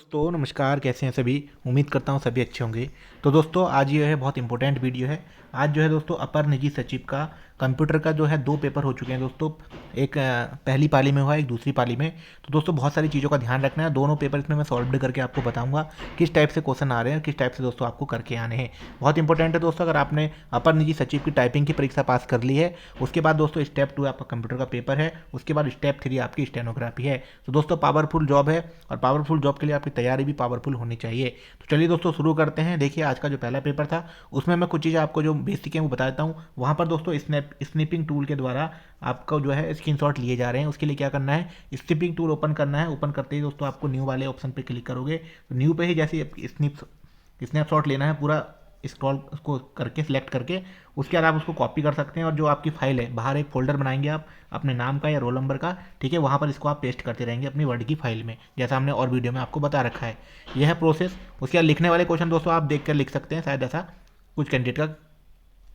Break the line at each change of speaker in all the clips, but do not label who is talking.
दोस्तों नमस्कार, कैसे हैं सभी। उम्मीद करता हूँ सभी अच्छे होंगे। तो दोस्तों आज ये है बहुत इंपॉर्टेंट वीडियो है। आज जो है दोस्तों अपर निजी सचिव का कंप्यूटर का जो है 2 पेपर हो चुके हैं दोस्तों। एक पहली पाली में हुआ, एक दूसरी पाली में। तो दोस्तों बहुत सारी चीज़ों का ध्यान रखना है। दोनों पेपर इसमें मैं सॉल्व करके आपको बताऊंगा किस टाइप से क्वेश्चन आ रहे हैं, किस टाइप से दोस्तों आपको करके आने हैं। बहुत इंपॉर्टेंट है दोस्तों। अगर आपने अपर निजी सचिव की टाइपिंग की परीक्षा पास कर ली है, उसके बाद दोस्तों स्टेप 2 आपका कंप्यूटर का पेपर है, उसके बाद स्टेप 3 आपकी स्टेनोग्राफी है। तो दोस्तों पावरफुल जॉब है और पावरफुल जॉब के लिए आपकी तैयारी भी पावरफुल होनी चाहिए। तो चलिए दोस्तों शुरू करते हैं। देखिए आज का जो पहला पेपर था उसमें मैं कुछ चीज़ें आपको जो बेसिक है वो बता देता हूँ। वहाँ पर दोस्तों स्निपिंग टूल के द्वारा आपका जो है स्क्रीनशॉट लिए जा रहे हैं। उसके लिए क्या करना है, स्निपिंग टूल ओपन करना है। ओपन करते ही दोस्तों आपको न्यू वाले ऑप्शन पे क्लिक करोगे तो न्यू पे ही जैसे स्नैपशॉट लेना है पूरा, स्क्रॉल उसको करके सिलेक्ट करके उसके बाद आप उसको कॉपी कर सकते हैं और जो आपकी फाइल है बाहर एक फोल्डर बनाएंगे आप अपने नाम का या रोल नंबर का, ठीक है। वहाँ पर इसको आप पेस्ट करते रहेंगे अपनी वर्ड की फाइल में, जैसा हमने और वीडियो में आपको बता रखा है। यह है प्रोसेस। उसके बाद लिखने वाले क्वेश्चन दोस्तों आप देख कर लिख सकते हैं। शायद ऐसा कुछ कैंडिडेट का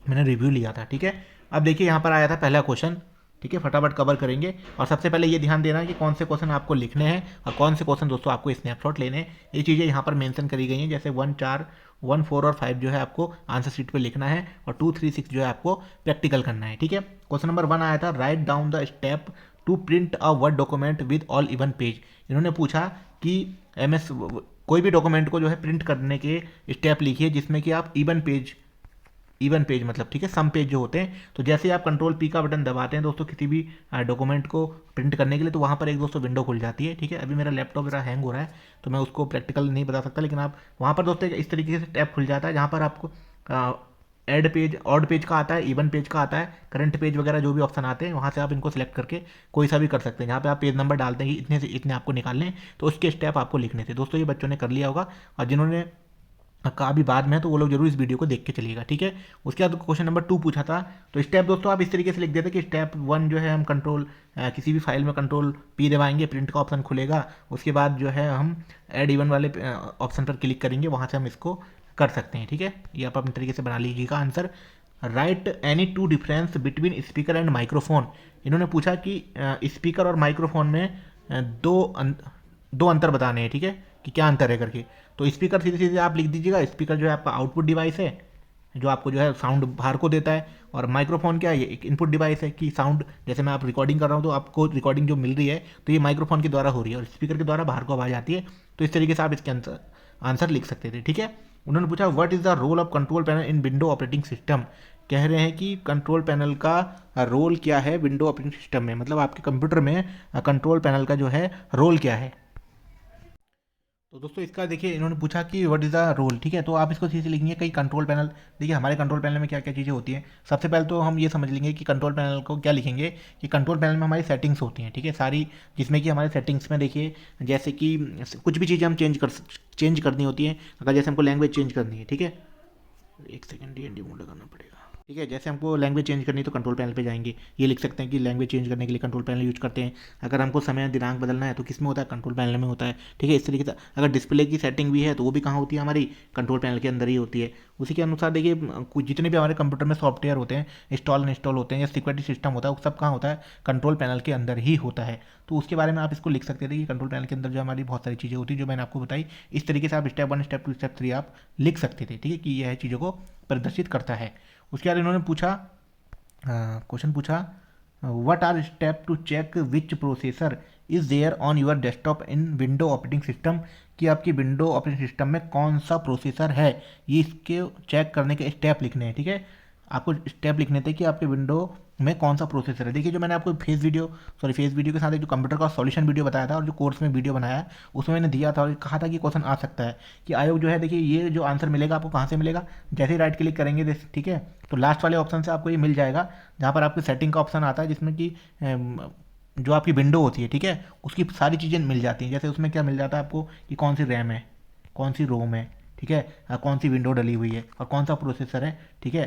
मैंने रिव्यू लिया था, ठीक है। अब देखिए यहाँ पर आया था पहला क्वेश्चन, ठीक है। फटाफट कवर करेंगे। और सबसे पहले ये ध्यान देना है कि कौन से क्वेश्चन आपको लिखने हैं और कौन से क्वेश्चन दोस्तों आपको स्नैपशॉट लेने हैं। ये चीज़ें यहाँ पर मेंशन करी गई हैं। जैसे 1, 4, 1, 4 और 5 जो है आपको आंसर शीट पे लिखना है और 2, 3, 6 जो है आपको प्रैक्टिकल करना है, ठीक है। क्वेश्चन नंबर 1 आया था, write down the step to print a word document with all even page. इन्होंने पूछा कि एमएस कोई भी डॉक्यूमेंट को जो है प्रिंट करने के स्टेप लिखिए जिसमें कि आप इवन पेज मतलब, ठीक है, सम पेज जो होते हैं। तो जैसे ही आप कंट्रोल पी का बटन दबाते हैं दोस्तों किसी भी डॉक्यूमेंट को प्रिंट करने के लिए, तो वहाँ पर एक दोस्तों विंडो खुल जाती है, ठीक है। अभी मेरा लैपटॉप मेरा हैंग हो रहा है तो मैं उसको प्रैक्टिकल नहीं बता सकता, लेकिन आप वहाँ पर दोस्तों इस तरीके से टैब खुल जाता है जहाँ पर आपको एड पेज, ऑड पेज का आता है, इवन पेज का आता है, करंट पेज वगैरह जो भी ऑप्शन आते हैं वहाँ से आप इनको सेलेक्ट करके कोई सा भी कर सकते हैं। जहाँ पे आप पेज नंबर डालते हैं कि इतने से इतने आपको निकालने हैं, तो उसके स्टेप आपको लिखने थे दोस्तों। ये बच्चों ने कर लिया होगा और जिन्होंने का अभी बाद में है तो वो लोग जरूर इस वीडियो को देख के चलिएगा, ठीक है। उसके बाद क्वेश्चन नंबर 2 पूछा था। तो स्टेप दोस्तों आप इस तरीके से लिख देते कि स्टेप 1 जो है हम कंट्रोल किसी भी फाइल में कंट्रोल पी दबाएंगे, प्रिंट का ऑप्शन खुलेगा। उसके बाद जो है हम एड इवन वाले ऑप्शन पर क्लिक करेंगे, वहाँ से हम इसको कर सकते हैं, ठीक है। ये आप अपने तरीके से बना लीजिएगा answer. Right any two difference between speaker and microphone. इन्होंने पूछा कि स्पीकर और माइक्रोफोन में दो अंतर बताने हैं, ठीक है, कि क्या अंतर है करके। तो स्पीकर सीधे सीधे आप लिख दीजिएगा। स्पीकर जो है आपका आउटपुट डिवाइस है जो आपको जो है साउंड बाहर को देता है, और माइक्रोफोन क्या है, ये एक इनपुट डिवाइस है कि साउंड, जैसे मैं आप रिकॉर्डिंग कर रहा हूँ तो आपको रिकॉर्डिंग जो मिल रही है तो ये माइक्रोफोन के द्वारा हो रही है और स्पीकर के द्वारा बाहर को आवाज़ आती है। तो इस तरीके से आप इसके आंसर लिख सकते थे, ठीक है। उन्होंने पूछा what is the role of control panel in window operating system. कह रहे हैं कि कंट्रोल पैनल का रोल क्या है विंडो ऑपरेटिंग सिस्टम में, मतलब आपके कंप्यूटर में कंट्रोल पैनल का जो है रोल क्या है। तो दोस्तों इसका देखिए इन्होंने पूछा कि व्हाट इज़ द रोल, ठीक है। तो आप इसको सीधे लिखेंगे कई कंट्रोल पैनल। देखिए हमारे कंट्रोल पैनल में क्या क्या चीज़ें होती हैं। सबसे पहले तो हम ये समझ लेंगे कि कंट्रोल पैनल को क्या लिखेंगे कि कंट्रोल पैनल में हमारी सेटिंग्स होती हैं, ठीक है, सारी। जिसमें कि हमारे सेटिंग्स में देखिए जैसे कि कुछ भी चीज़ें हम चेंज करनी होती हैं। अगर जैसे हमको लैंग्वेज चेंज करनी है, ठीक है, एक सेकंड डी मोड लगाना पड़ेगा, ठीक है। जैसे हमको लैंग्वेज चेंज करनी है तो कंट्रोल पैनल पे जाएंगे, ये लिख सकते हैं कि लैंग्वेज चेंज करने के लिए कंट्रोल पैनल यूज करते हैं। अगर हमको समय दिनांक बदलना है तो किस में होता है, कंट्रोल पैनल में होता है, ठीक है। इस तरीके से अगर डिस्प्ले की सेटिंग भी है तो वो भी कहाँ होती है, हमारी कंट्रोल पैनल के अंदर ही होती है। उसी के अनुसार देखिए कुछ जितने भी हमारे कंप्यूटर में सॉफ्टवेयर होते हैं, इंस्टॉल होते हैं या सिक्योरिटी सिस्टम होता है, वो सब कहाँ होता है, कंट्रोल पैनल के अंदर ही होता है। तो उसके बारे में आप इसको लिख सकते थे कि कंट्रोल पैनल के अंदर जो हमारी बहुत सारी चीज़ें होती है जो मैंने आपको बताई। इस तरीके से आप स्टेप 1, स्टेप 2, स्टेप 3 आप लिख सकते थे, ठीक है, कि यह चीज़ों को प्रदर्शित करता है। उसके बाद इन्होंने पूछा, क्वेश्चन पूछा what are step to check which processor is there on your desktop in window operating system, कि आपकी विंडो ऑपरेटिंग सिस्टम में कौन सा प्रोसेसर है, ये इसके चेक करने के स्टेप लिखने हैं, ठीक है। आपको स्टेप लिखने थे कि आपके विंडो में कौन सा प्रोसेसर है। देखिए जो मैंने आपको फेस वीडियो के साथ एक जो कंप्यूटर का सॉल्यूशन वीडियो बताया था और जो कोर्स में वीडियो बनाया है उसमें मैंने दिया था और कहा था कि क्वेश्चन आ सकता है कि आयोग जो है, देखिए ये जो आंसर मिलेगा आपको कहाँ से मिलेगा, जैसे ही राइट क्लिक करेंगे ठीक है, तो लास्ट वाले ऑप्शन से आपको ये मिल जाएगा जहाँ पर आपकी सेटिंग का ऑप्शन आता है, जिसमें कि जो आपकी विंडो होती है, ठीक है, उसकी सारी चीज़ें मिल जाती हैं। जैसे उसमें क्या मिल जाता है आपको कि कौन सी रैम है, कौन सी रोम है, ठीक है, कौन सी विंडो डली हुई है और कौन सा प्रोसेसर है, ठीक है।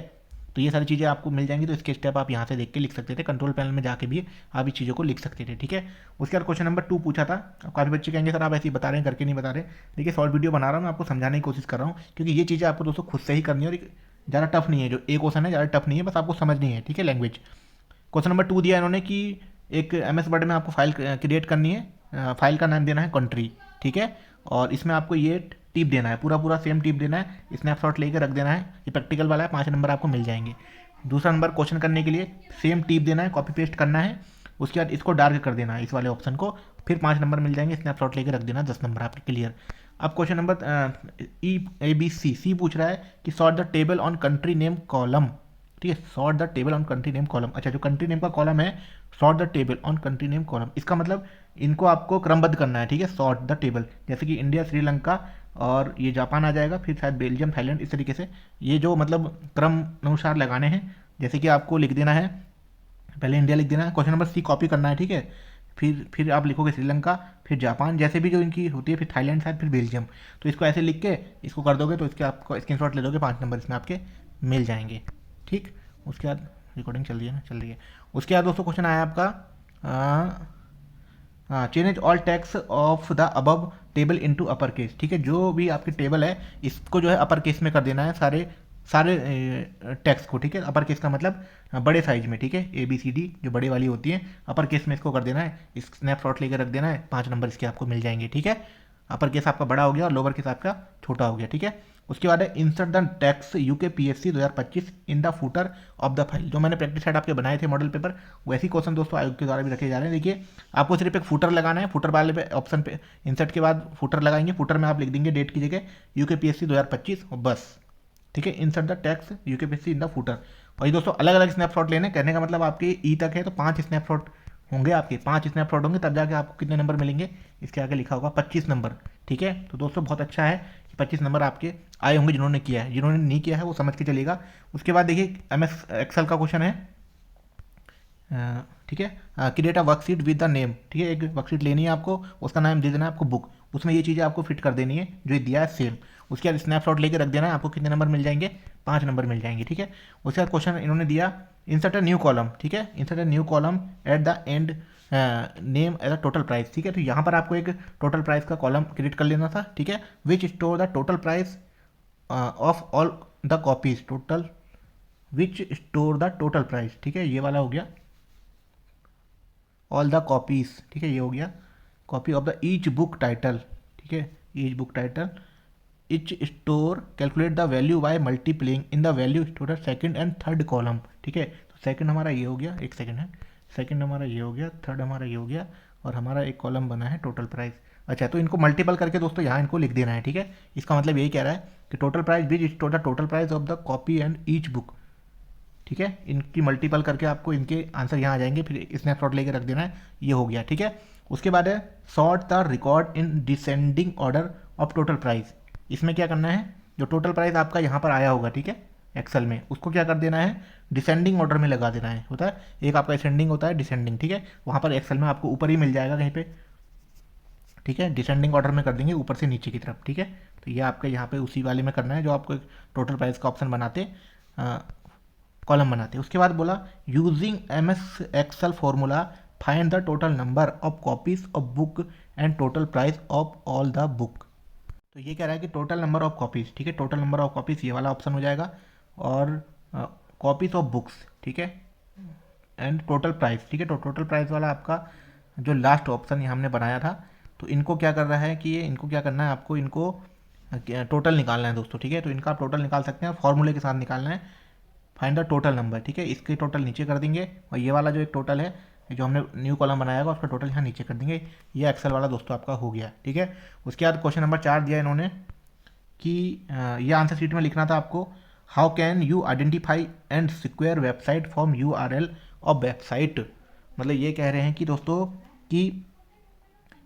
तो ये सारी चीज़ें आपको मिल जाएंगी। तो इसके स्टेप आप यहाँ से देख के लिख सकते थे, कंट्रोल पैनल में जाके भी आप इस चीज़ों को लिख सकते थे, ठीक है। उसके बाद क्वेश्चन नंबर 2 पूछा था। काफ़ी बच्चे कहेंगे सर आप ऐसे ही बता रहे हैं, करके नहीं बता रहे। देखिए शॉर्ट वीडियो बना रहा हूँ, मैं आपको समझाने की कोशिश कर रहा हूँ, क्योंकि ये चीज़ें आपको दोस्तों खुद से ही करनी है और ज़्यादा टफ नहीं है। जो एक क्वेश्चन है ज़्यादा टफ नहीं है, बस आपको समझनी है, ठीक है, लैंग्वेज। क्वेश्चन नंबर 2 दिया इन्होंने कि एक MS वर्ड में आपको फाइल क्रिएट करनी है, फाइल का नाम देना है कंट्री, ठीक है। और इसमें आपको ये टिप देना है, पूरा पूरा सेम टिप देना है, स्नैपशॉट लेकर रख देना है। ये प्रैक्टिकल वाला है, 5 नंबर आपको मिल जाएंगे। दूसरा नंबर क्वेश्चन करने के लिए सेम टिप देना है, कॉपी पेस्ट करना है, उसके बाद इसको डार्क कर देना है इस वाले ऑप्शन को, फिर 5 नंबर मिल जाएंगे, स्नैपशॉट लेकर रख देना, 10 नंबर आपके क्लियर। अब क्वेश्चन नंबर सी पूछ रहा है कि sort the table on country name column. ठीक है, sort the table on country name column. अच्छा, जो कंट्री नेम का कॉलम है, sort the table on country name column, इसका मतलब इनको आपको क्रमबद्ध करना है। ठीक है, सॉर्ट द टेबल, जैसे कि इंडिया, श्रीलंका और ये जापान आ जाएगा, फिर शायद बेल्जियम, थाईलैंड, इस तरीके से ये जो मतलब क्रम अनुसार लगाने हैं। जैसे कि आपको लिख देना है, पहले इंडिया लिख देना है, क्वेश्चन नंबर सी कॉपी करना है। ठीक है, फिर आप लिखोगे श्रीलंका, फिर जापान, जैसे भी जो इनकी होती है, फिर थाईलैंड शायद, फिर बेल्जियम। तो इसको ऐसे लिख के इसको कर दोगे तो इसके आपको स्क्रीनशॉट ले लोगे, 5 नंबर इसमें आपके मिल जाएंगे। ठीक, उसके बाद रिकॉर्डिंग चल रही है ना, चल रही है। उसके बाद दोस्तों क्वेश्चन आया आपका change all text of the above table into upper case. ठीक है, जो भी आपकी टेबल है इसको जो है अपर केस में कर देना है, सारे सारे टेक्स्ट को। ठीक है, अपर केस का मतलब बड़े साइज में। ठीक है, ABCD जो बड़े वाली होती है, अपर केस में इसको कर देना है, इस स्नैपशॉट लेकर रख देना है, 5 नंबर इसके आपको मिल जाएंगे। ठीक है, अपर केस आपका बड़ा हो गया और लोअर केस आपका छोटा हो गया। ठीक है, उसके बाद है insert the text UK PSC 2025 in the footer of the file. जो मैंने प्रैक्टिस सेट आपके बनाए थे मॉडल पेपर, वैसे क्वेश्चन दोस्तों आयोग के द्वारा भी रखे जा रहे हैं। देखिए, आपको सिर्फ एक फूटर लगाना है, फूटर वाले पे ऑप्शन पे इंसर्ट के बाद फूटर लगाएंगे, फूटर में आप लिख देंगे डेट की जगह यूके PSC 2025 और बस। ठीक है, insert the text UK PSC in the footer. और ये दोस्तों अलग अलग स्नैपशॉट लेने, कहने का मतलब आपके ई तक है तो 5 स्नैपशॉट होंगे, आपके 5 स्नैपशॉट होंगे, तब जाके आपको कितने नंबर मिलेंगे, इसके आगे लिखा होगा 25 नंबर। ठीक है, तो दोस्तों बहुत अच्छा है कि 25 नंबर आपके आए होंगे जिन्होंने किया है, जिन्होंने नहीं किया है वो समझ के चलेगा। उसके बाद देखिए MS एक्सेल का क्वेश्चन है। ठीक है, create a worksheet with the name. ठीक है, एक वर्कशीट लेनी है आपको, उसका नाम दे देना है आपको बुक, उसमें ये चीज़ें आपको फिट कर देनी है जो दिया है सेम। उसके बाद स्नैपशॉट लेके रख देना है, आपको कितने नंबर मिल जाएंगे, 5 नंबर मिल जाएंगे। ठीक है, उसके बाद क्वेश्चन इन्होंने दिया इंसर्ट अ न्यू कॉलम। ठीक है, insert a new column at the end name as a total price. ठीक है, तो यहाँ पर आपको एक टोटल प्राइस का कॉलम क्रिएट कर लेना था। ठीक है, which store the total price of all the copies, total which store the total price. ठीक है, ये वाला हो गया ऑल द कॉपीज। ठीक है, ये हो गया copy of the each book title. ठीक है, each book title, each store calculate the value by multiplying in the value store second and third column. ठीक है, तो सेकंड हमारा ये हो गया, एक सेकंड है, सेकंड हमारा ये हो गया, थर्ड हमारा ये हो गया, और हमारा एक कॉलम बना है टोटल प्राइस। अच्छा, तो इनको मल्टीपल करके दोस्तों यहाँ इनको लिख देना है। ठीक है, इसका मतलब यही कह रहा है कि total price beach store the total price of the copy and each book. ठीक है, इनकी मल्टीपल करके आपको इनके आंसर यहाँ आ जाएंगे, फिर स्नैपशॉट लेके रख देना है, ये हो गया। ठीक है, उसके बाद है sort the record in descending order of total price. इसमें क्या करना है, जो टोटल प्राइस आपका यहाँ पर आया होगा, ठीक है, एक्सेल में, उसको क्या कर देना है, डिसेंडिंग ऑर्डर में लगा देना है। होता है एक आपका असेंडिंग होता है, डिसेंडिंग। ठीक है, वहाँ पर एक्सेल में आपको ऊपर ही मिल जाएगा कहीं पे। ठीक है, डिसेंडिंग ऑर्डर में कर देंगे ऊपर से नीचे की तरफ। ठीक है, तो ये आपके यहाँ पे उसी वाले में करना है जो आपको एक टोटल प्राइस का ऑप्शन बनाते, कॉलम बनाते। उसके बाद बोला using MS excel formula find the total number of copies of book and total price of all the book. तो ये कह रहा है कि टोटल नंबर ऑफ कॉपीज। ठीक है, टोटल नंबर ऑफ कॉपीज ये वाला ऑप्शन हो जाएगा, और कॉपीज ऑफ बुक्स। ठीक है, एंड टोटल प्राइस। ठीक है, तो टोटल प्राइस वाला आपका जो लास्ट ऑप्शन ये हमने बनाया था, तो इनको क्या कर रहा है कि ये इनको क्या करना है, आपको इनको टोटल निकालना है दोस्तों। ठीक है, तो इनका आप टोटल निकाल सकते हैं, फॉर्मूले के साथ निकालना है, फाइंड द टोटल नंबर। ठीक है, इसके टोटल नीचे कर देंगे, और ये वाला जो एक टोटल है जो हमने न्यू कॉलम बनाया होगा उसका टोटल यहाँ नीचे कर देंगे। ये एक्सेल वाला दोस्तों आपका हो गया। ठीक है, उसके बाद क्वेश्चन नंबर 4 दिया इन्होंने कि ये आंसर शीट में लिखना था आपको, how can you identify and secure website from URL of website. मतलब ये कह रहे हैं कि दोस्तों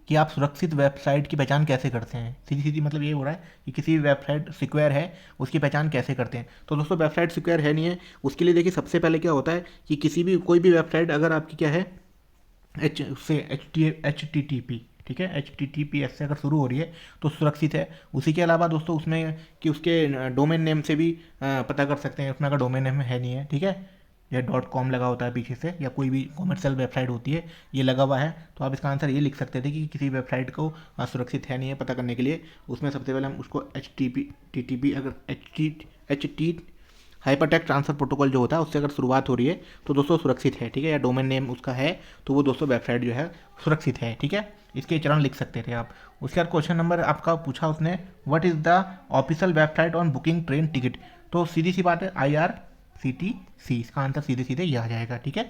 कि आप सुरक्षित वेबसाइट की पहचान कैसे करते हैं। सीधी सीधी मतलब ये हो रहा है कि किसी भी वेबसाइट सिक्योर है उसकी पहचान कैसे करते हैं। तो दोस्तों वेबसाइट सिक्योर है नहीं है, उसके लिए देखिए सबसे पहले क्या होता है कि कोई भी वेबसाइट अगर आपकी क्या है HTTP, ठीक है, HTTPS से अगर शुरू हो रही है तो सुरक्षित है। उसी के अलावा दोस्तों उसमें कि उसके डोमेन नेम से भी पता कर सकते हैं, उसमें अगर डोमेन नेम है नहीं है, ठीक है, या .com लगा होता है पीछे से, या कोई भी कॉमर्शियल वेबसाइट होती है ये लगा हुआ है, तो आप इसका आंसर ये लिख सकते थे कि किसी वेबसाइट को सुरक्षित है नहीं है पता करने के लिए उसमें सबसे पहले हम उसको HTTP अगर हाइपरटेक्स्ट ट्रांसफर प्रोटोकॉल जो होता है उससे अगर शुरुआत हो रही है तो दोस्तों सुरक्षित है, ठीक है, या डोमेन नेम उसका है तो वो दोस्तों वेबसाइट जो है सुरक्षित है, ठीक है। इसके चरण लिख सकते थे आप। उसके बाद क्वेश्चन नंबर आपका पूछा उसने, what is the official website on booking train ticket. तो सीधी सी बात है IRCTC, इसका आंसर सीधे सीधे ये आ जाएगा, ठीक है।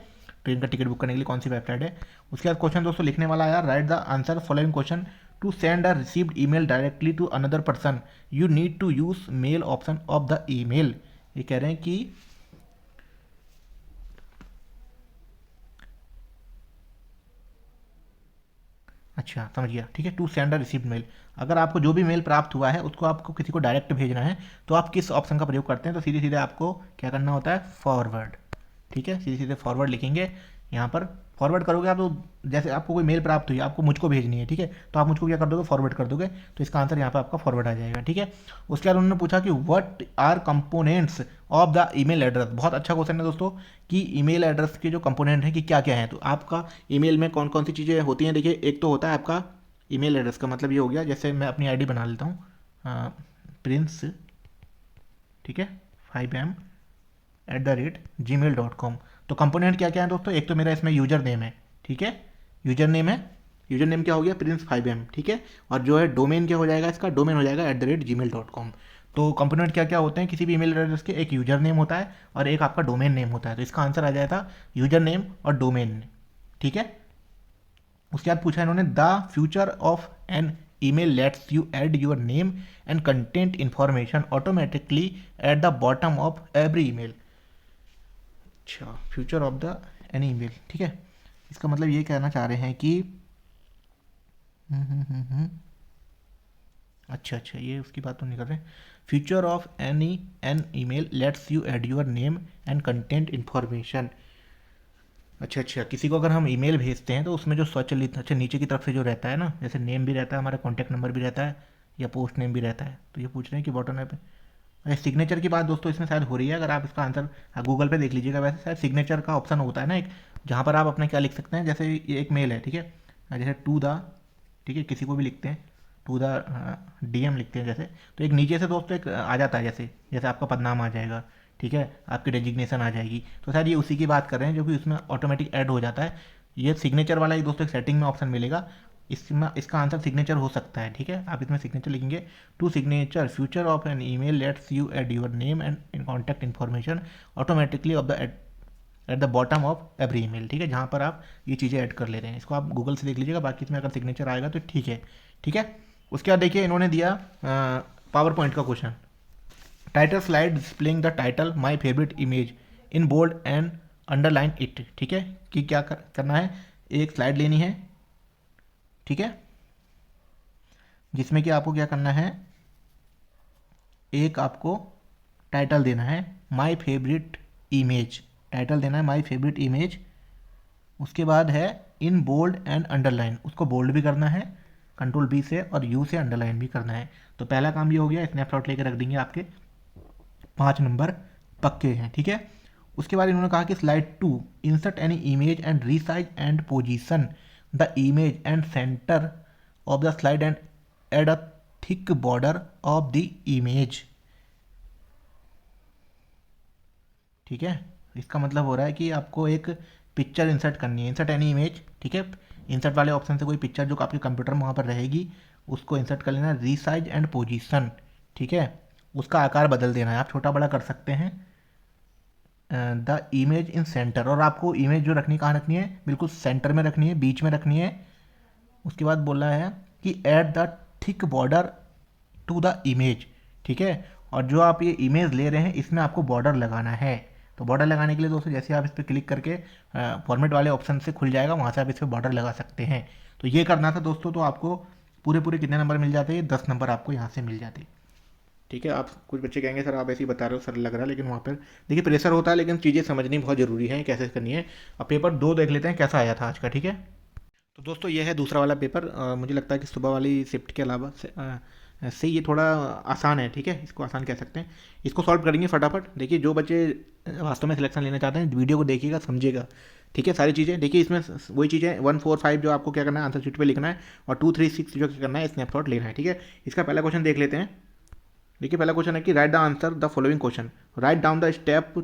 ट्रेन का टिकट बुक करने के लिए कौन सी वेबसाइट है। उसके बाद क्वेश्चन दोस्तों लिखने वाला आया, write the answer following question to send a received email directly to another person you need to use mail option of the email. ये कह रहे हैं कि अच्छा समझ गया, ठीक है। To send a received mail, अगर आपको जो भी मेल प्राप्त हुआ है उसको आपको किसी को डायरेक्ट भेजना है तो आप किस ऑप्शन का प्रयोग करते हैं, तो सीधे सीधे आपको क्या करना होता है, फॉरवर्ड, ठीक है। सीधे सीधे फॉरवर्ड लिखेंगे, यहाँ पर फॉरवर्ड करोगे आप तो जैसे आपको कोई मेल प्राप्त हुई आपको मुझको भेजनी है, ठीक है, तो आप मुझको क्या कर दोगे, फॉरवर्ड कर दोगे, तो इसका आंसर यहाँ पर आपका फॉरवर्ड आ जाएगा, ठीक है। उसके बाद उन्होंने पूछा कि what are components of the email address. बहुत अच्छा क्वेश्चन है दोस्तों कि ईमेल एड्रेस के जो कंपोनेंट हैं कि क्या क्या हैं। तो आपका ईमेल में कौन कौन सी चीज़ें होती हैं, देखिए एक तो होता है आपका ईमेल एड्रेस का मतलब ये हो गया, जैसे मैं अपनी आईडी बना लेता हूँ प्रिंस, ठीक है, 5m@gmail.com। तो कंपोनेंट क्या क्या है दोस्तों, एक तो मेरा इसमें यूजर नेम है, ठीक है, यूजर नेम है, यूजर नेम क्या हो गया, प्रिंस 5m, ठीक है। और जो है डोमेन क्या हो जाएगा, इसका डोमेन हो जाएगा @gmail.com। तो कंपोनेंट क्या क्या होते हैं किसी भी ईमेल एड्रेस के, एक यूजर नेम होता है और एक आपका डोमेन नेम होता है। तो इसका आंसर आ जाएगा यूजर नेम और डोमेन, ठीक है। उसके बाद पूछा इन्होंने, the future of an email lets you add your name and content information automatically at the bottom of every email. अच्छा, future of the any email, ठीक है। इसका मतलब ये कहना चाह रहे हैं कि अच्छा, ये उसकी बात तो नहीं कर रहे। Future of an email lets you add your name and content information. अच्छा, किसी को अगर हम ईमेल भेजते हैं तो उसमें जो स्वचालित, अच्छा नीचे की तरफ से जो रहता है ना, जैसे नेम भी रहता है, हमारा कॉन्टैक्ट नंबर भी रहता है या पोस्ट नेम भी रहता है, तो ये पूछ रहे हैं कि बॉटम पे अरे सिग्नेचर की बात दोस्तों इसमें शायद हो रही है। अगर आप इसका आंसर गूगल पे देख लीजिएगा, वैसे शायद सिग्नेचर का ऑप्शन होता है ना एक, जहाँ पर आप अपना क्या लिख सकते हैं, जैसे ये एक मेल है, ठीक है, जैसे टू द, ठीक है, किसी को भी लिखते हैं टू द DM लिखते हैं जैसे, तो एक नीचे से दोस्तों एक आ जाता है, जैसे जैसे आपका पदनाम आ जाएगा, ठीक है, आपकी डेजिग्नेशन आ जाएगी, तो शायद ये उसी की बात कर रहे हैं जो कि उसमें ऑटोमेटिक ऐड हो जाता है। ये सिग्नेचर वाला ही दोस्तों एक सेटिंग में ऑप्शन मिलेगा, इसमें इसका आंसर सिग्नेचर हो सकता है, ठीक है। आप इसमें सिग्नेचर लिखेंगे, to signature future of an email lets you add your name and contact information automatically of the at the bottom of every email, ठीक है, जहाँ पर आप ये चीज़ें ऐड कर ले रहे हैं। इसको आप गूगल से देख लीजिएगा, बाकी इसमें अगर सिग्नेचर आएगा तो ठीक है, ठीक है। उसके बाद देखिए इन्होंने दिया पावर पॉइंट का question, title slide displaying the title my favourite image in bold and underline it, ठीक है, कि क्या करना है, एक स्लाइड लेनी है, ठीक है, जिसमें कि आपको क्या करना है, एक आपको टाइटल देना है माई फेवरेट इमेज, टाइटल देना है माई फेवरेट इमेज। उसके बाद है इन बोल्ड एंड अंडरलाइन, उसको बोल्ड भी करना है Ctrl+B से और U से अंडरलाइन भी करना है। तो पहला काम ये हो गया, स्नैपशॉट लेके रख देंगे, आपके 5 नंबर पक्के हैं, ठीक है। उसके बाद इन्होंने कहा कि slide 2, insert any image and resize and position the image and centre of the slide and add a thick border of the image, ठीक है। इसका मतलब हो रहा है कि आपको एक पिक्चर इंसर्ट करनी है, इंसर्ट एनी इमेज, ठीक है, इंसर्ट वाले ऑप्शन से कोई पिक्चर जो आपके कंप्यूटर में वहाँ पर रहेगी उसको इंसर्ट कर लेना, रीसाइज एंड पोजीशन, ठीक है, उसका आकार बदल देना है, आप छोटा बड़ा कर सकते हैं, द इमेज इन सेंटर, और आपको इमेज जो रखनी कहाँ रखनी है, बिल्कुल सेंटर में रखनी है, बीच में रखनी है। उसके बाद बोला है कि add the thick border to the image, ठीक है, और जो आप ये इमेज ले रहे हैं इसमें आपको बॉर्डर लगाना है। तो बॉर्डर लगाने के लिए दोस्तों जैसे आप इस पर क्लिक करके फॉर्मेट वाले ऑप्शन से खुल जाएगा, वहाँ से आप इस पर बॉर्डर लगा सकते हैं। तो ये करना था दोस्तों, तो आपको पूरे पूरे कितने नंबर मिल जाते हैं, 10 नंबर आपको यहाँ से मिल जाते, ठीक है। आप कुछ बच्चे कहेंगे सर आप ऐसे ही बता रहे हो, सर लग रहा है, लेकिन वहाँ पर देखिए प्रेशर होता है, लेकिन चीज़ें समझनी बहुत ज़रूरी है, कैसे करनी है। अब पेपर 2 देख लेते हैं कैसा आया था आज का, ठीक है। तो दोस्तों ये है दूसरा वाला पेपर, मुझे लगता है कि सुबह वाली शिफ्ट के अलावा से ये थोड़ा आसान है, ठीक है, इसको आसान कह सकते हैं। इसको सॉल्व करेंगे फटाफट। देखिए जो बच्चे वास्तव में सिलेक्शन लेना चाहते हैं वीडियो को देखिएगा, समझिएगा, ठीक है, सारी चीज़ें देखिए, इसमें वही चीज़ें 1 4 5 जो आपको क्या करना है आंसर शीट पे लिखना है, और 2 3 6 जो करना है स्नैपशॉट लेना है, ठीक है। इसका पहला क्वेश्चन देख लेते हैं। देखिए पहला क्वेश्चन है कि write the answer the following question, write down the step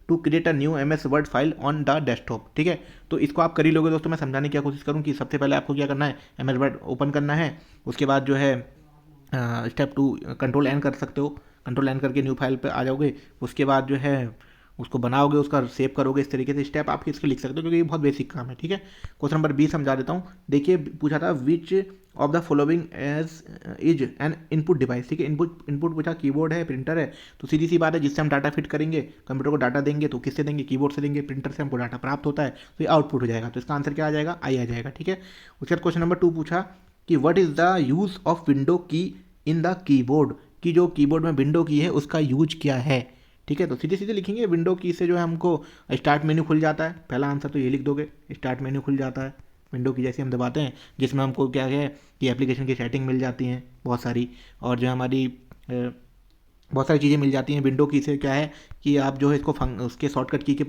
to create a new M S word file on the desktop. ठीक है, तो इसको आप कर ही लोगे दोस्तों। मैं समझाने की कोशिश करूँ कि सबसे पहले आपको क्या करना है, एम एस वर्ड ओपन करना है। उसके बाद जो है स्टेप 2 कंट्रोल एन कर सकते हो, कंट्रोल एन करके न्यू फाइल पे आ जाओगे। उसके बाद जो है उसको बनाओगे, उसका सेव करोगे। इस तरीके से स्टेप आप इसके लिख सकते हो क्योंकि ये बहुत बेसिक काम है। ठीक है, क्वेश्चन नंबर 20 समझा देता हूँ। देखिए पूछा था which of the following as is an input device. ठीक है, इनपुट पूछा, कीबोर्ड है, प्रिंटर है। तो सीधी सी बात है, जिससे हम डाटा फिट करेंगे, कंप्यूटर को डाटा देंगे तो किससे देंगे, कीबोर्ड से देंगे। प्रिंटर से हमको डाटा प्राप्त होता है तो ये आउटपुट हो जाएगा। तो इसका आंसर क्या आ जाएगा, आई आ जाएगा। ठीक है, उसके बाद क्वेश्चन नंबर 2 पूछा कि what is the use of window की इन द कीबोर्ड, की जो कीबोर्ड में विंडो की है उसका यूज क्या है। ठीक है, तो सीधे सीधे लिखेंगे, विंडो की से जो है हमको स्टार्ट मेन्यू खुल जाता है। पहला आंसर तो ये लिख दोगे, स्टार्ट मेन्यू खुल जाता है विंडो की जैसे हम दबाते हैं, जिसमें हमको क्या है कि एप्लीकेशन की सेटिंग मिल जाती हैं बहुत सारी, और जो हमारी बहुत सारी चीज़ें मिल जाती हैं। विंडो की से क्या है कि आप जो है इसको उसके शॉर्टकट की के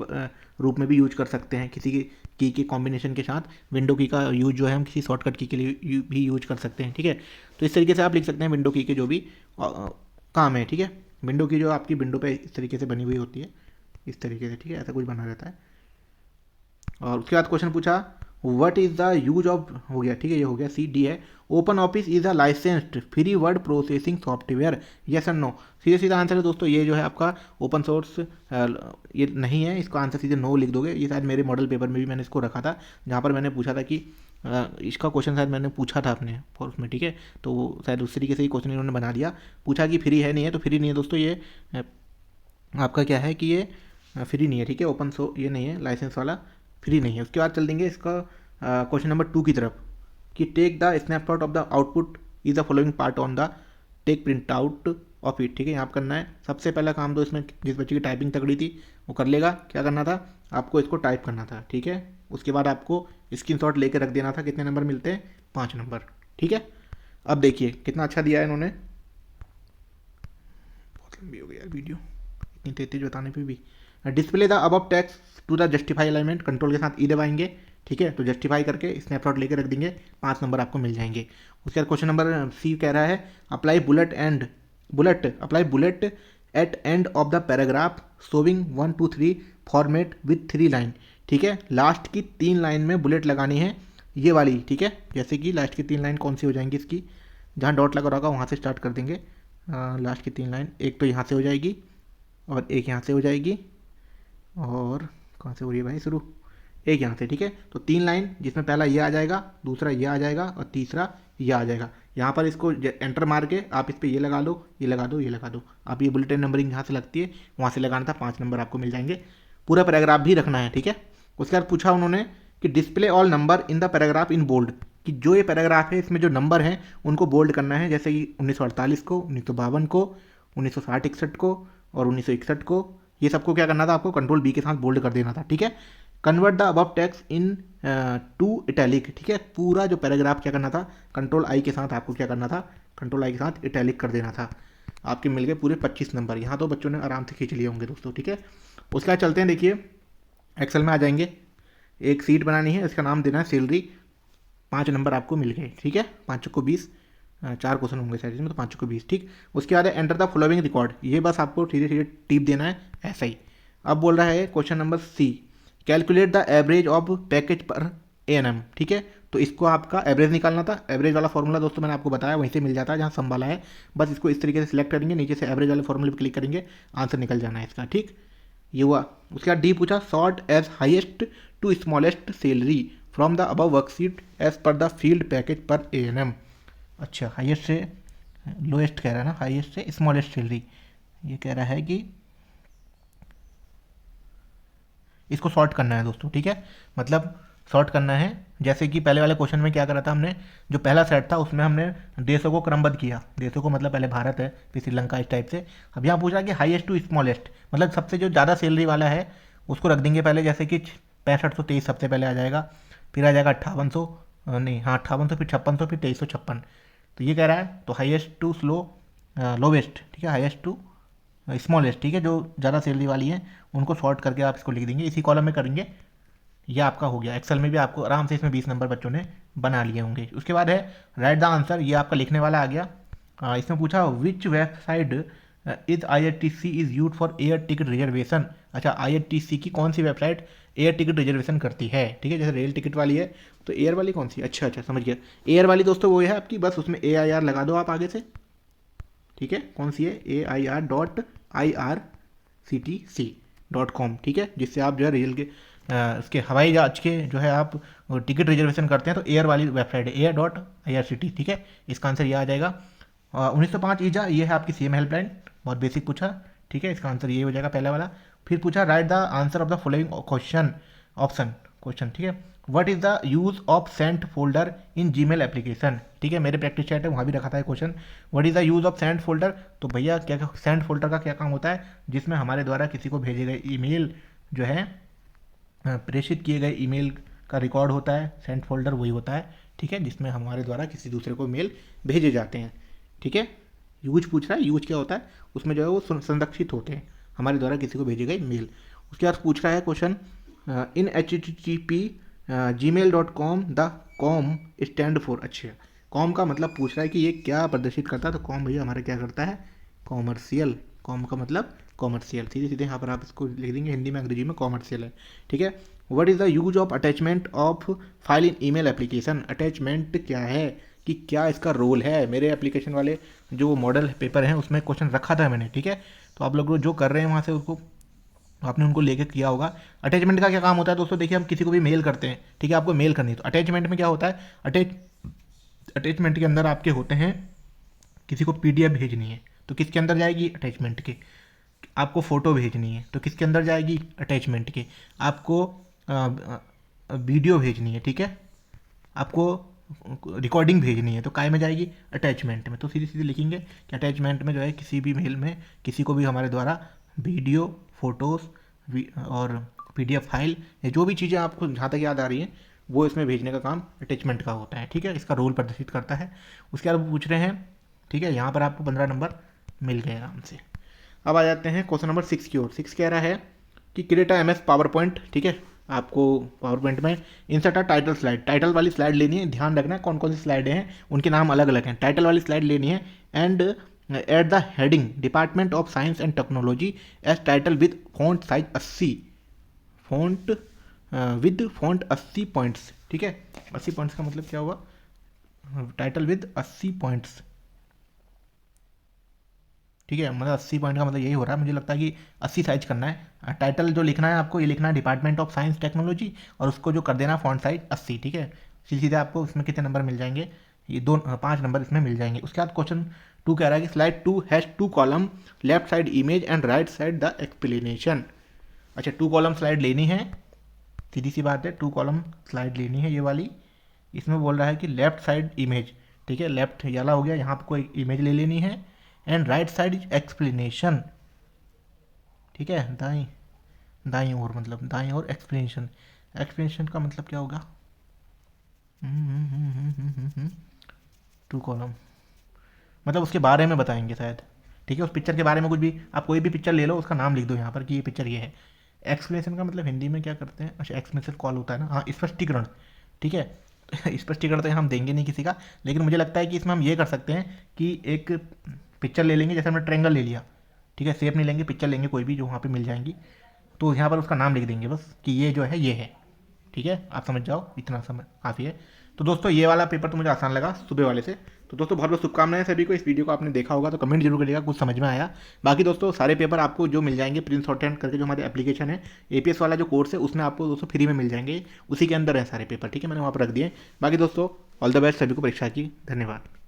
रूप में भी यूज कर सकते हैं। किसी की के कॉम्बिनेशन के साथ विंडो की का यूज जो है हम किसी शॉर्टकट की के लिए भी यूज कर सकते हैं। ठीक है, तो इस तरीके से आप लिख सकते हैं विंडो की के जो भी काम है। ठीक है, विंडो की जो आपकी विंडो पे इस तरीके से बनी हुई होती है, इस तरीके से। ठीक है, ऐसा कुछ बना रहता है। और उसके बाद क्वेश्चन पूछा what is the use of, हो गया। ठीक है, ये हो गया, सी डी है। Open office is a licensed free word processing software, yes and no. सीधे सीधा आंसर है दोस्तों, ये जो है आपका ओपन सोर्स ये नहीं है। इसका आंसर सीधे नो लिख दोगे। ये शायद मेरे मॉडल पेपर में भी मैंने इसको रखा था, जहाँ पर मैंने पूछा था कि इसका क्वेश्चन शायद मैंने पूछा था अपने फॉर्स में। ठीक है, तो वो शायद उस तरीके से ही क्वेश्चन इन्होंने बना दिया। पूछा कि फ्री है, नहीं है, तो फ्री नहीं है दोस्तों। ये आपका क्या है कि ये फ्री नहीं है। ठीक है, ओपन सो ये नहीं है, लाइसेंस वाला फ्री नहीं है। उसके बाद चल देंगे इसका क्वेश्चन नंबर 2 की तरफ कि take the snapshot of the output is the following part on the take print out of it. ठीक है, यहाँ पर करना है। सबसे पहला काम तो इसमें जिस बच्चे की टाइपिंग तगड़ी थी वो कर लेगा। क्या करना था, आपको इसको टाइप करना था। ठीक है, उसके बाद आपको स्क्रीनशॉट लेके रख देना था। कितने नंबर मिलते हैं, 5 नंबर। ठीक है, अब देखिए कितना अच्छा दिया है इन्होंने। बहुत लंबी हो गई यार वीडियो, इतनी तेज बताने पे भी। Display the above text to the justify alignment, control के साथ ई दबाएंगे। ठीक है, तो जस्टिफाई करके स्नैपशॉट लेके रख देंगे, 5 नंबर आपको मिल जाएंगे। उसके बाद क्वेश्चन नंबर सी कह रहा है apply bullet at end of the paragraph showing 1 2 3 format with 3 line. ठीक है, लास्ट की 3 लाइन में बुलेट लगानी है, ये वाली। ठीक है, जैसे कि लास्ट की 3 लाइन कौन सी हो जाएंगी इसकी, जहाँ डॉट लगा होगा वहाँ से स्टार्ट कर देंगे। लास्ट की 3 लाइन, एक तो यहाँ से हो जाएगी और एक यहाँ से हो जाएगी, और कहाँ से हो रही है भाई शुरू, एक यहाँ से। ठीक है, तो 3 लाइन जिसमें पहला ये आ जाएगा, दूसरा ये आ जाएगा और तीसरा ये आ जाएगा। यहाँ पर इसको एंटर मार के आप इस पर ये लगा लो, ये लगा दो, ये लगा दो। आप ये बुलेटिन नंबरिंग जहाँ से लगती है वहाँ से लगाना था, 5 नंबर आपको मिल जाएंगे। पूरा पैराग्राफ भी रखना है। ठीक है, उसके बाद पूछा उन्होंने कि display all number in the paragraph in bold, कि जो ये पैराग्राफ है इसमें जो नंबर हैं उनको बोल्ड करना है। जैसे कि 1948 को, 1952 को, 1960-61 को और 1961 को, ये सबको क्या करना था, आपको कंट्रोल बी के साथ बोल्ड कर देना था। ठीक है, convert the above text into italic. ठीक है, पूरा जो पैराग्राफ क्या करना था, कंट्रोल आई के साथ आपको क्या करना था, कंट्रोल आई के साथ इटैलिक कर देना था। आपके मिल गए पूरे 25 नंबर। यहाँ तो बच्चों ने आराम से खींच लिए होंगे दोस्तों। ठीक है, उसके बाद चलते हैं। देखिए एक्सेल में आ जाएंगे, एक सीट बनानी है, इसका नाम देना है सैलरी। 5 नंबर आपको मिल गए। ठीक है, 5 को 20, 4 क्वेश्चन होंगे शायद इसमें, तो 5 को 20। ठीक, उसके बाद है एंटर द फॉलोइंग रिकॉर्ड, ये बस आपको धीरे धीरे टिप देना है ऐसा ही। अब बोल रहा है question number C, calculate the average of package per annum. ठीक है, तो इसको आपका एवरेज निकालना था। एवरेज वाला फॉर्मूला दोस्तों मैंने आपको बताया, वहीं से मिल जाता है जहाँ सम वाला है। बस इसको इस तरीके से सिलेक्ट करेंगे, नीचे से एवरेज वाले फॉर्मूले पर क्लिक करेंगे, आंसर निकल जाना है इसका। ठीक, ये हुआ। उसके बाद डी पूछा sort as highest to smallest salary from the above worksheet as per the field package per annum. अच्छा, हाईएस्ट से लोएस्ट कह रहा है ना, हाईएस्ट से स्मॉलेस्ट सैलरी। ये कह रहा है कि इसको सॉर्ट करना है दोस्तों। ठीक है, मतलब सॉर्ट करना है। जैसे कि पहले वाले क्वेश्चन में क्या करा था हमने, जो पहला सेट था उसमें हमने देशों को क्रमबद्ध किया। देशों को मतलब पहले भारत है, फिर श्रीलंका, इस टाइप से। अब यहाँ पूछ रहा है कि हाईएस्ट टू स्मॉलेस्ट, मतलब सबसे जो ज़्यादा सैलरी वाला है उसको रख देंगे पहले। जैसे कि 6523 सबसे पहले आ जाएगा, फिर आ जाएगा 5800, नहीं हाँ 5800, फिर 5600, फिर 2356। तो ये कह रहा है तो हाईएस्ट टू लोवेस्ट। ठीक है, हाईएस्ट टू स्मॉलेस्ट। ठीक है, जो ज़्यादा सैलरी वाली है उनको शॉर्ट करके आप इसको लिख देंगे, इसी कॉलम में करेंगे। ये आपका हो गया। एक्सेल में भी आपको आराम से इसमें 20 नंबर बच्चों ने बना लिए होंगे। उसके बाद है राइट द आंसर, ये आपका लिखने वाला आ गया। इसमें पूछा which website is IRTC is use for air ticket reservation. अच्छा, IRTC की कौन सी वेबसाइट एयर टिकट रिजर्वेशन करती है, ठीक है। जैसे रेल टिकट वाली है तो एयर वाली कौन सी, अच्छा अच्छा समझ गया। एयर वाली दोस्तों वो है आपकी, बस उसमें AIR लगा दो आप आगे से, ठीक है। कौन सी है, AIR.IRCTC.com, ठीक है। जिससे आप जो है रेल के इसके हवाई जहाज के जो है आप टिकट रिजर्वेशन करते हैं तो एयर वाली वेबसाइट है AIR.IRCT, ठीक है। इसका आंसर ये आ जाएगा। 1905 ईजा, ये है आपकी CM हेल्पलाइन, बहुत बेसिक पूछा, ठीक है। इसका आंसर ये हो जाएगा पहला वाला। फिर पूछा write the answer of the following question question, ठीक है। What is the use of sent folder in Gmail application, ठीक है। मेरे प्रैक्टिस चैट है वहाँ भी रखा था question, what is the use of sent folder. तो भैया क्या सेंट फोल्डर का क्या काम होता है, जिसमें हमारे द्वारा किसी को भेजे गए ईमेल जो है प्रेषित किए गए ईमेल का रिकॉर्ड होता है, सेंट फोल्डर वही होता है, ठीक है। जिसमें हमारे द्वारा किसी दूसरे को मेल भेजे जाते हैं, ठीक है। यूज पूछ रहा है, यूज क्या होता है, उसमें जो है वो संरक्षित होते हैं हमारे द्वारा किसी को भेजे गए मेल। उसके बाद पूछ रहा है question in HTTP gmail.com the com stand for. अच्छा, कॉम का मतलब पूछ रहा है कि ये क्या प्रदर्शित करता है, तो कॉम भैया हमारा क्या करता है, कॉमर्शियल। कॉम का मतलब कॉमर्शियल, सीधे सीधे यहाँ पर आप इसको लिख देंगे, हिंदी में अंग्रेजी में कॉमर्शियल है, ठीक है। What is the use of attachment of file in email application. Attachment क्या है, कि क्या इसका रोल है। मेरे एप्लीकेशन वाले जो मॉडल पेपर हैं उसमें क्वेश्चन रखा था मैंने, ठीक है। तो आप लोग जो कर रहे हैं वहाँ से उसको आपने उनको लेके किया होगा। अटैचमेंट का क्या काम होता है दोस्तों, देखिए हम किसी को भी मेल करते हैं, ठीक है। आपको मेल करनी है तो अटैचमेंट में क्या होता है, अटैचमेंट के अंदर आपके होते हैं, किसी को PDF भेजनी है तो किसके अंदर जाएगी, अटैचमेंट के। आपको फ़ोटो भेजनी है तो किसके अंदर जाएगी, अटैचमेंट के। आपको वीडियो भेजनी है, ठीक है। आपको रिकॉर्डिंग भेजनी है तो काय में जाएगी, अटैचमेंट में। तो सीधे सीधे लिखेंगे कि अटैचमेंट में जो है किसी भी मेल में किसी को भी हमारे द्वारा वीडियो, फोटोज़ और PDF फाइल या जो भी चीज़ें आपको जहाँ तक याद आ रही हैं वो इसमें भेजने का काम अटैचमेंट का होता है, ठीक है। इसका रोल प्रदर्शित करता है। उसके बाद पूछ रहे हैं, ठीक है। यहाँ पर आपको 15 नंबर मिल गए आराम से। अब आ जाते हैं क्वेश्चन नंबर 6 की ओर। 6 कह रहा है कि क्रिएट MS पावर पॉइंट, ठीक है। आपको पावर पॉइंट में insert a title slide, title वाली स्लाइड लेनी है। ध्यान रखना है कौन कौन सी स्लाइडें हैं उनके नाम अलग अलग हैं। टाइटल वाली स्लाइड लेनी है and at the heading department of science and technology as title with font size 80, font with font 80 points, ठीक है। 80 पॉइंट्स का मतलब क्या हुआ, टाइटल विद 80 पॉइंट्स, ठीक है। मतलब 80 पॉइंट का मतलब यही हो रहा है, मुझे लगता है कि 80 साइज करना है। टाइटल जो लिखना है आपको, ये लिखना है डिपार्टमेंट ऑफ साइंस टेक्नोलॉजी, और उसको जो कर देना फॉन्ट साइज 80, ठीक है। सीधे आपको इसमें कितने नंबर मिल जाएंगे, ये 5 नंबर इसमें मिल जाएंगे। उसके बाद क्वेश्चन 2 कह रहा है कि slide 2 has 2 column, left side image and right side the explanation. अच्छा, 2 कॉलम स्लाइड लेनी है, सीधी सी बात है, 2 कॉलम स्लाइड लेनी है ये वाली। इसमें बोल रहा है कि लेफ्ट साइड इमेज, ठीक है, लेफ्ट वाला हो गया, यहाँ पर कोई इमेज ले लेनी है एंड राइट साइड एक्सप्लेनेशन, ठीक है। दाई ओर, मतलब दाई ओर एक्सप्लेनेशन। एक्सप्लेनेशन का मतलब क्या होगा, 2 कॉलम मतलब उसके बारे में बताएंगे शायद, ठीक है। उस पिक्चर के बारे में कुछ भी, आप कोई भी पिक्चर ले लो उसका नाम लिख दो यहाँ पर कि ये पिक्चर ये है। एक्सप्लेनेशन का मतलब हिंदी में क्या करते हैं, अच्छा एक्सप्लेनेशन कॉल होता है ना, हाँ स्पष्टीकरण, ठीक है। स्पष्टीकरण तो हम देंगे नहीं किसी का, लेकिन मुझे लगता है कि इसमें हम ये कर सकते हैं कि एक पिक्चर ले लेंगे, जैसे हमने ट्रायंगल ले लिया, ठीक है। शेप नहीं लेंगे, पिक्चर लेंगे कोई भी जो वहाँ पे मिल जाएंगी, तो यहाँ पर उसका नाम लिख देंगे बस कि ये जो है ये है, ठीक है। आप समझ जाओ, इतना समझ काफ़ी है। तो दोस्तों ये वाला पेपर तो मुझे आसान लगा सुबह वाले से। तो दोस्तों बहुत बहुत शुभकामनाएं सभी को। इस वीडियो को आपने देखा होगा तो कमेंट जरूर करिएगा कुछ समझ में आया। बाकी दोस्तों सारे पेपर आपको जो मिल जाएंगे प्रिंट शॉर्ट हैंड करके, जो हमारे एप्लीकेशन है APS वाला जो कोर्स है उसमें आपको दोस्तों फ्री में मिल जाएंगे, उसी के अंदर है सारे पेपर, ठीक है। मैंने वहाँ पर रख दिए। बाकी दोस्तों ऑल द बेस्ट सभी को परीक्षा की, धन्यवाद।